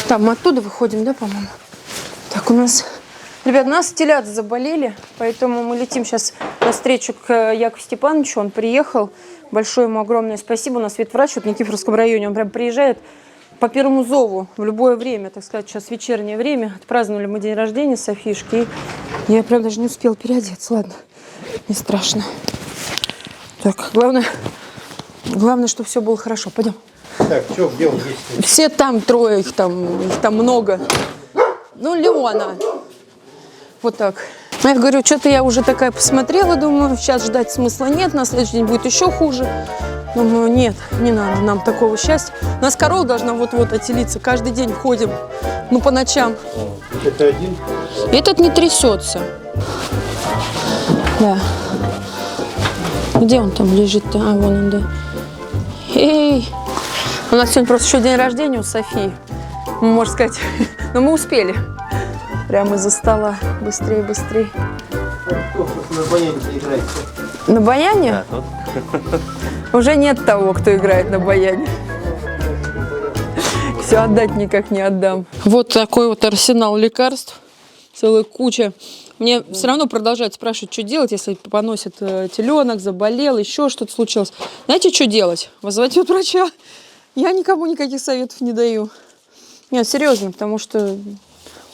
Там мы оттуда выходим, да, по-моему? Так, у нас... Ребят, у нас телята заболели, поэтому мы летим сейчас навстречу к Якову Степановичу. Он приехал. Большое ему огромное спасибо. У нас ветврач в Никифоровском районе. Он прям приезжает по первому зову в любое время, так сказать, сейчас вечернее время. Отпраздновали мы день рождения Софишки. И я прям даже не успела переодеться. Ладно, не страшно. Так, главное, чтобы все было хорошо. Пойдем. Так, что, где он есть? Все там трое, их там много. Ну, Леона. Вот так. Я говорю, что-то я уже такая посмотрела, думаю, сейчас ждать смысла нет, на следующий день будет еще хуже. Думаю, нет, не надо нам такого счастья. У нас корова должна вот-вот отелиться, каждый день ходим, ну, по ночам. Это один? Этот не трясется. Да. Где он там лежит-то? А, вон он, да. Эй! У нас сегодня просто еще день рождения у Софии. Можно сказать, но мы успели. Прямо из-за стола. Быстрее, быстрее. На баяне играет. На баяне? Да, Уже нет того, кто играет на баяне. Все отдать никак не отдам. Вот такой вот арсенал лекарств. Целая куча. Мне все равно продолжают спрашивать, что делать, если поносит теленок, заболел, еще что-то случилось. Знаете, что делать? Вызывать от врача. Я никому никаких советов не даю. Нет, серьезно, потому что...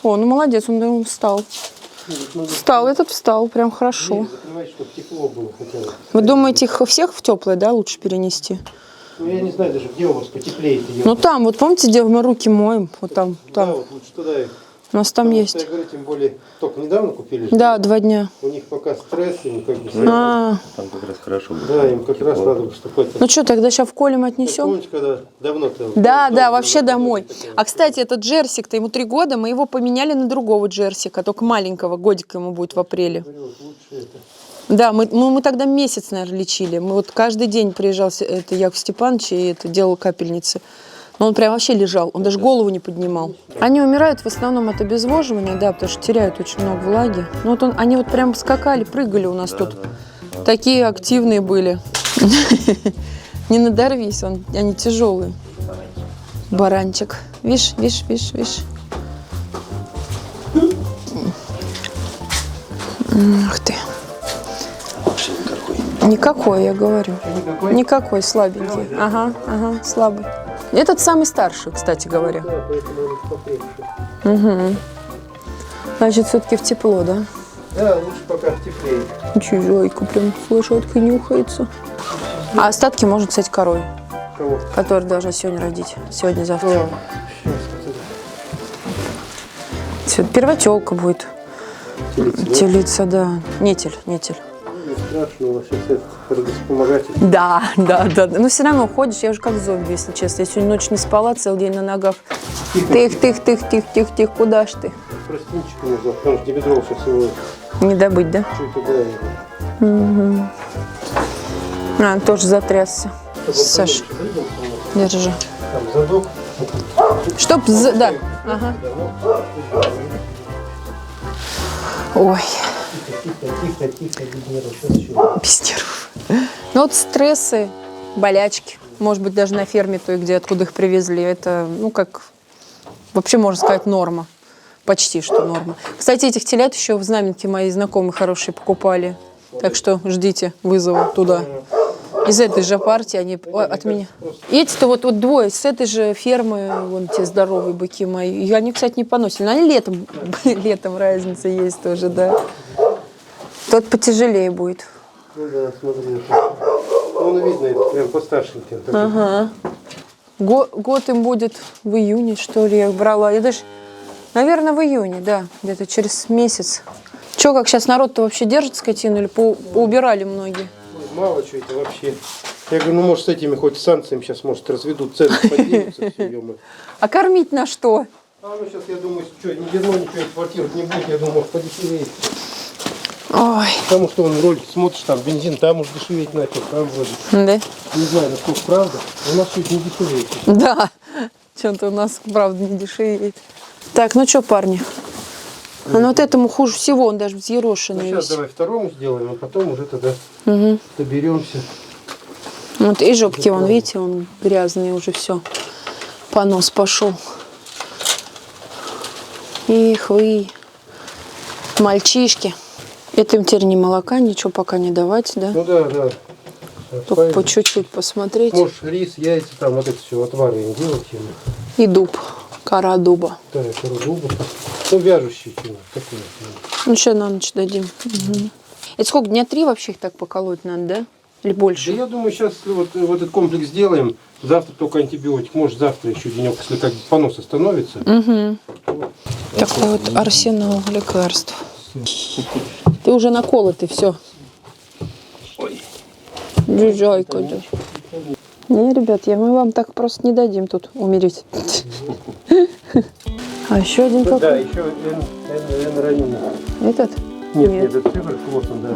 О, ну молодец, он встал. Встал, этот встал, прям хорошо. Чтобы тепло было хотя бы. Вы думаете, их всех в теплое, да, лучше перенести? Ну, я не знаю даже, где у вас потеплее. Ну там, вот помните, где мы руки моем? Вот там, Да, там. вот лучше туда их. У нас там Потому есть. что, я говорю, тем более, только недавно купили. Да, 2 дня. У них пока стресс, им как бы... А, там как раз хорошо будет. Да, им как раз надо, чтобы это... ну что, тогда сейчас вколем, отнесем? Помните, когда давно-то... Да, вообще домой. А, кстати, этот джерсик-то, ему 3 года, мы его поменяли на другого джерсика, только маленького, годика ему будет в апреле. Да, мы тогда месяц, наверное, лечили. Мы вот каждый день приезжал это Яков Степанович и это делал капельницы. Но он прям вообще лежал, он даже голову не поднимал. Они умирают в основном от обезвоживания, да, потому что теряют очень много влаги. Ну вот они вот прям скакали, прыгали у нас тут. Такие активные были. Не надорвись, они тяжелые. Баранчик. Видишь. Ух ты. Никакой, я говорю. Никакой, слабенький. Ага, слабый. Этот самый старший, кстати говоря. Угу. Значит, все-таки в тепло, да? Да, лучше пока в теплее. Чужойка прям с лошадкой нюхается. А остатки можно, кстати, корове. Кого? Которая должна сегодня родить. Сегодня-завтра. Первотелка будет. Телица, да. Нетель. Страшно, у вас сейчас это вспомогатель. Да. Но все равно ходишь, я уже как зомби, если честно. Я сегодня ночь не спала, целый день на ногах. Тихо, куда ж ты? Простинчик нужно, потому что тебе дров сейчас его... Не добыть, да? Чуть-чуть, да. Угу. А, тоже затрясся. Саш, держи. Там задок. Чтоб, да. Ага. Ой. Тихо, без нервов. Сейчас еще. Без нервов. Ну вот стрессы, болячки. Может быть, даже на ферме той, откуда их привезли. Это, ну, как, вообще, можно сказать, норма. Почти что норма. Кстати, этих телят еще в Знаменке мои знакомые хорошие покупали. Так что ждите вызова туда. Из этой же партии они от меня. Эти-то вот двое с этой же фермы, вон те здоровые быки мои. И они, кстати, не поносили. Но они летом разница есть тоже, да. Тот потяжелее будет. Ну да, смотри. Ну, видно, это прям постаршенький. Ага. Год им будет в июне, что ли, я их брала. Я даже, наверное, в июне, да, где-то через месяц. Че, как сейчас народ-то вообще держит скотину или поубирали многие? Мало что это вообще. Я говорю, ну может с этими хоть санкциями сейчас может разведут, цены поднимутся, все, ё-моё. А кормить на что? А ну сейчас, я думаю, что ни зерно ничего экспортировать не будет, я думаю, может подешевеет. Ой. Потому что он ролик смотришь, там бензин, там уж дешеветь начал, там вроде. Да? Не знаю, насколько правда, у нас чуть не дешевеет. Да. Что-то у нас, правда, не дешевеет. Так, ну что, парни? А ну вот этому хуже всего, он даже взъерошенный. Ну, сейчас весь. давай второму сделаем, а потом уже тогда доберемся. Вот и жопки, вон, видите, он грязный уже все. Понос пошел. Эх вы, мальчишки. Это им теперь ни молока, ничего пока не давать, да? Ну да, да. Только по чуть-чуть посмотреть. Может, рис, яйца, там вот это все отвары им делать ему. И дуб, кора дуба. Да, кору дуба. Ну, вяжущий ему, такой. Ну, сейчас на ночь дадим. Угу. Это сколько, дня 3 вообще их так поколоть надо, да? Или больше? Да я думаю, сейчас вот этот комплекс сделаем. Завтра только антибиотик. Может, завтра еще денек, если как понос остановится. Угу. Такой вот арсенал лекарств. Ты уже наколотый, все. Джуджайка. Не, ребят, мы вам так просто не дадим тут умереть. А еще один какой? Да, еще N-ранин. Этот? Нет, этот цифр клоссом, да.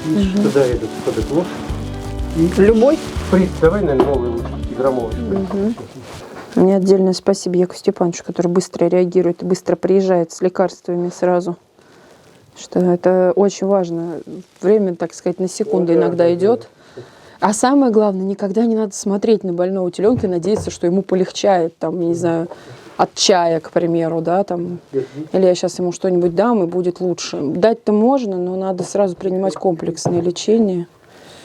Видишь, туда этот клосс. Любой? Приз, давай, наверное, новый лучше, 5-граммовый. Мне отдельное спасибо Якову Степановичу, который быстро реагирует и быстро приезжает с лекарствами сразу. Что это очень важно. Время, так сказать, на секунду иногда идет. А самое главное, никогда не надо смотреть на больного теленка и надеяться, что ему полегчает, там, не знаю, от чая, к примеру, да, там. Или я сейчас ему что-нибудь дам, и будет лучше. Дать-то можно, но надо сразу принимать комплексное лечение.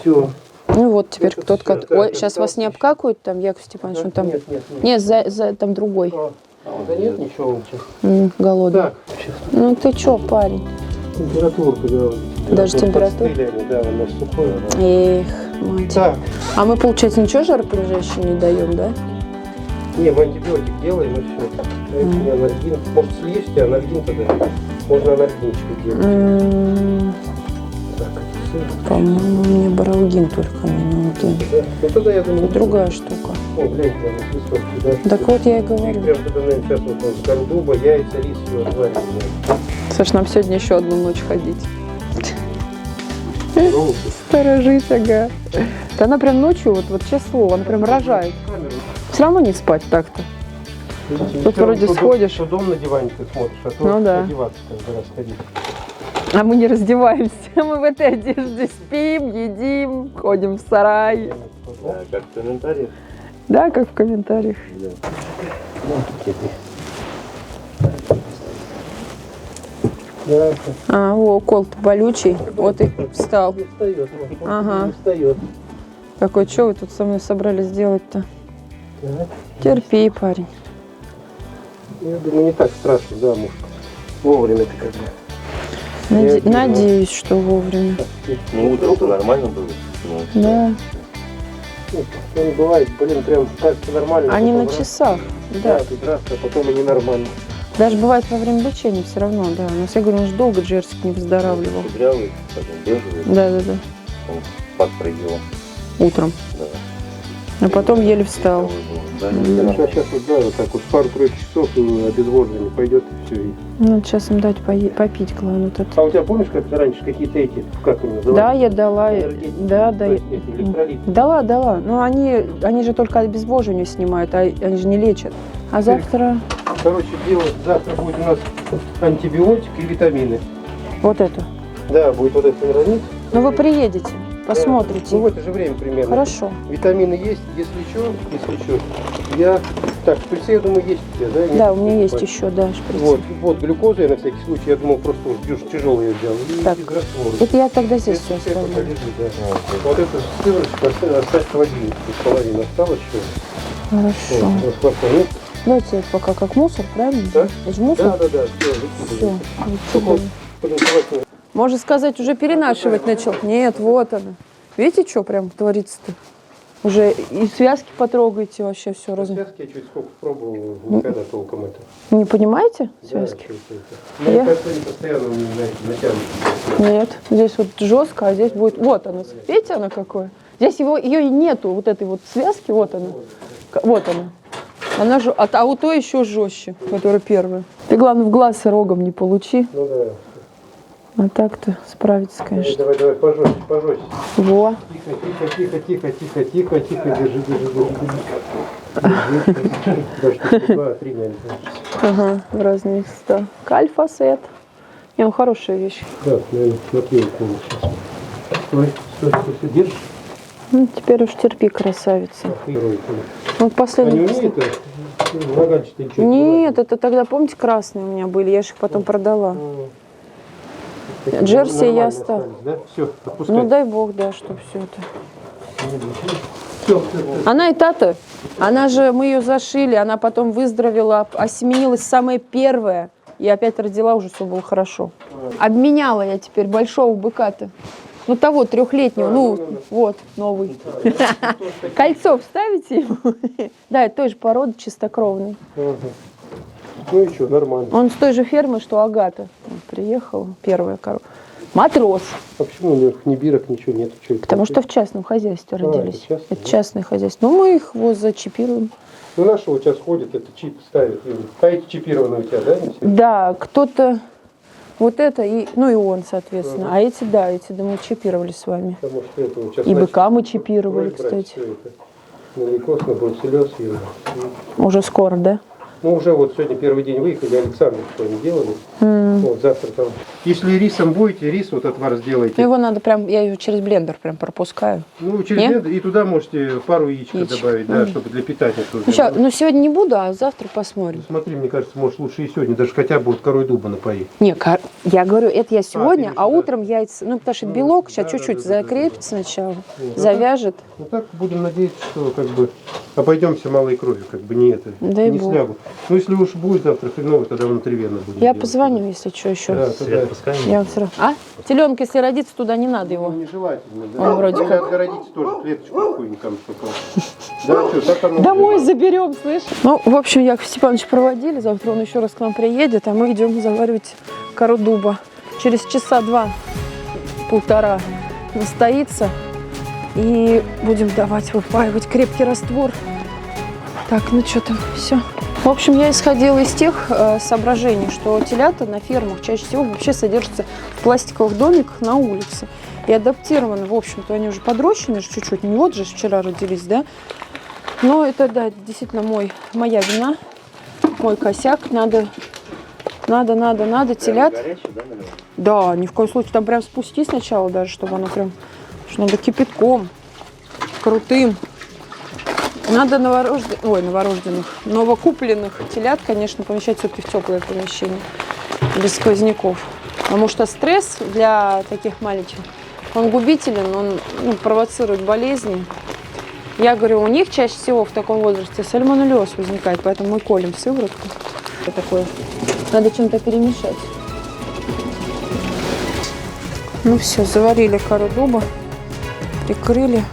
Все. Ну вот, теперь Это кто-то... всё, Ой, да, сейчас это вас не обкакают, там, Яков Степанович, он там... Нет. Нет, там другой. Да нет, ничего. Голодный. Так, Ну ты чё, парень? температурка, да. Даже температура? Да, у нас сухой. Эх, мать. Так, А мы, получается, ничего жаропонижающего не даем, да? не, мы антибиотик делаем, и все. Не анальгин. Может, если есть у тебя анальгин, тогда можно анальгинчик делать. Так, это сыр. По-моему, мне баралгин только не нужен. Да. Ну тогда я думаю, Другая штука. О, глянь, прям листочки, да. Так вот я и И говорю. прям тогда, наверное, сейчас вот кору дуба, яйца, рис, все отвариваем. Саш, нам сегодня еще одну ночь ходить. Ну, Сторожись, ага. Да она прям ночью, вот честное слово, она прям рожает. камеру. Все равно не спать так-то. Тут Всё, вроде то сходишь. То дом на диване ты смотришь, а то Ну да. одеваться каждый раз ходить. А мы не раздеваемся. Мы в этой одежде спим, едим, ходим в сарай. Да, как в комментариях. Да, как в комментариях. Да, А, о, укол-то болючий. Вот и встал. не встает, Ага. не встает. Какой, что вы тут со мной собрались делать-то? Так. Терпи, парень. Я думаю, не так страшно, да, может. Вовремя-то как бы. Надеюсь, что вовремя. Ну, утром-то нормально было. Ну, Да. Ну, не бывает, блин, прям кажется нормально. Они потом на раз, часах. Да, Да. тут раз, а потом и ненормально. Даже бывает во время лечения все равно, да. Но я говорю, он же долго Джерсик не выздоравливал. кудрявый, потом бежевый, Да. он подпрыгивал. Утром. Да. А потом еле встал. Да, Сейчас вот, да, вот так вот пару-тройку часов и обезвоживание пойдет и все. Ну, сейчас им дать попить, главное. Вот это. А у тебя помнишь, как раньше какие-то эти, как они называются? Да, я дала. Да. То есть эти электролиты. Дала. Но они же только обезвоживание снимают, а они же не лечат. А завтра Короче, дело, завтра будет у нас антибиотик и витамины. вот это. Да, будет вот этот нейронит. Ну, вы приедете, Ну, посмотрите. в это же время примерно. Хорошо. Витамины есть, если что. Я... Так, шприцы, я думаю, есть у тебя, да? Нет? Да, у меня есть еще, да, шприц. Вот, глюкоза я на всякий случай, я думал, просто уж тяжелый я взял. И Так. из раствора. Это я тогда здесь все Это оставлю. полежит, да. Вот эту сыворотку оставь в холодильнике, половина осталось еще. Хорошо. Вот хватит. Ну, Давайте пока как мусор, правильно? Да. Это же мусор? да, все, Все. выкидывай. Можно сказать, уже перенашивать начал. Нет, вот она. Видите, что прям творится-то? Уже и связки потрогайте, вообще все разум. Связки я чуть сколько пробовал, никогда толком это. Не понимаете связки? Да, что это. Я- Мне кажется, они постоянно натянуты. Нет. Здесь вот жестко, а здесь будет... Вот она. Видите, она какое? Здесь ее и нету, вот этой вот связки. Вот она. Вот она. Она же... А у той еще жестче, которая первая. Ты, главное, в глаз и рогом не получи. Ну да. А так-то справиться, конечно. Давай, пожестче. Во. Тихо, держи. Даже 2-3, наверное. Ага, в разные места. Кальфасет. Не, он хорошая вещь. Да, наверное, смотри, укол сейчас. Стой, держишь? Ну, теперь уж терпи, красавица. Второй укол. Вот А не последний. умеет Наганчик-то ничего не Нет, это тогда, помните, красные у меня были, я же их потом продала. бывает. Джерси я Нормально оставлю. остались, да? Все, отпускай. Ну дай бог, да, чтобы все это. Все, Она и та-то, она же, мы ее зашили, она потом выздоровела, осеменилась самая первая. И опять родила, уже все было хорошо. Обменяла я теперь большого быка-то. Ну того, 3-летнего, вот, новый. Кольцо вставите ему? Да, это той же породы, чистокровный. Ну и что, нормально. Он с той же фермы, что Агата. Приехала, первая корова. Матрос. А почему у них ни бирок, ничего нет? Потому что в частном хозяйстве родились. это частное, Это да? частное хозяйство. Ну, мы их вот зачипируем. Ну, наши вот сейчас ходят, это чип ставят. А эти чипированы у тебя, да? не все? Да, кто-то вот это, и, ну и он, соответственно. А эти, да, эти, да, мы чипировали с вами. Потому что это вот сейчас И быка мы начали чипировали, брать кстати. всё это. На лейкоз, на бруцеллез. Уже скоро, да? Ну, уже вот сегодня первый день выехали, Александр что они делали. Вот, завтра там. Если рисом будете, рис вот отвар сделайте. Ну, его надо прям, я ее через блендер прям пропускаю. Ну, через Не? блендер, и туда можете пару яичка Яичко. добавить, да, чтобы для питания тоже. Ну, ща, ну, сегодня не буду, а завтра посмотрим. Смотри, мне кажется, может лучше и сегодня, даже хотя бы вот корой дуба напоить. Не, я говорю, это я сегодня, ты а имеешь, утром яйца, ну, потому что это белок сейчас да, чуть-чуть да, да, закрепится сначала, Вот. завяжет. Ну так будем надеяться, что как бы обойдемся малой кровью, как бы не это, Дай не бог. слягу. Ну если уж будет завтра хреново, тогда внутривенно будет. Я делать. позвоню, если что еще. Да, тогда Свет пускай. Я вот сразу... А? Теленок, если родится, туда не надо его. ну, нежелательно, да. Он вроде Или как. отгородите тоже клеточку какую-нибудь там, чтобы... Да, что, так оно... Домой заберем, слышь? Ну, в общем, Яков Степанович проводили, завтра он еще раз к нам приедет, а мы идем заваривать кору дуба. Через часа 2-1,5 настоится, и будем давать выпаивать крепкий раствор. Так, ну что там, все. В общем, я исходила из тех соображений, что телята на фермах чаще всего вообще содержатся в пластиковых домиках на улице. И адаптированы, в общем-то, они уже подрощены же чуть-чуть, не вот же вчера родились, да? Но это, да, действительно моя вина, мой косяк. Надо телят. Горячий, да, наверное? Да, ни в коем случае. Там прям спусти сначала даже, чтобы оно прям... Что надо кипятком, крутым. Надо новокупленных телят, конечно, помещать все-таки в теплое помещение, без сквозняков. Потому что стресс для таких маленьких, он губителен, он провоцирует болезни. Я говорю, у них чаще всего в таком возрасте сальмонеллез возникает, поэтому мы колем сыворотку. Такое. Надо чем-то перемешать. Ну все, заварили кору дуба, прикрыли.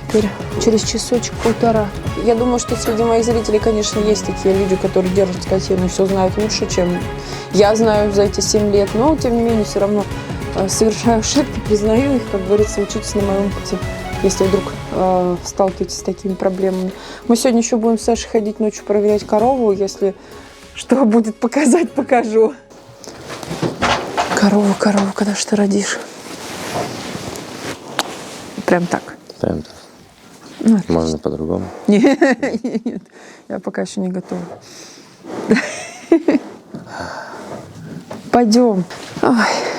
Теперь через часочек-полтора. Я думаю, что среди моих зрителей, конечно, есть такие люди, которые держат скотину и все знают лучше, чем я знаю за эти 7 лет. Но, тем не менее, все равно совершаю ошибки, признаю их, как говорится, учитесь на моем пути, если вдруг сталкиваетесь с такими проблемами. Мы сегодня еще будем с Сашей ходить ночью проверять корову. Если что будет показать, покажу. Корова, когда ж ты родишь? Прям так. Прям так. Ну, Можно по-другому. Нет, я пока еще не готова. Пойдем. Ой.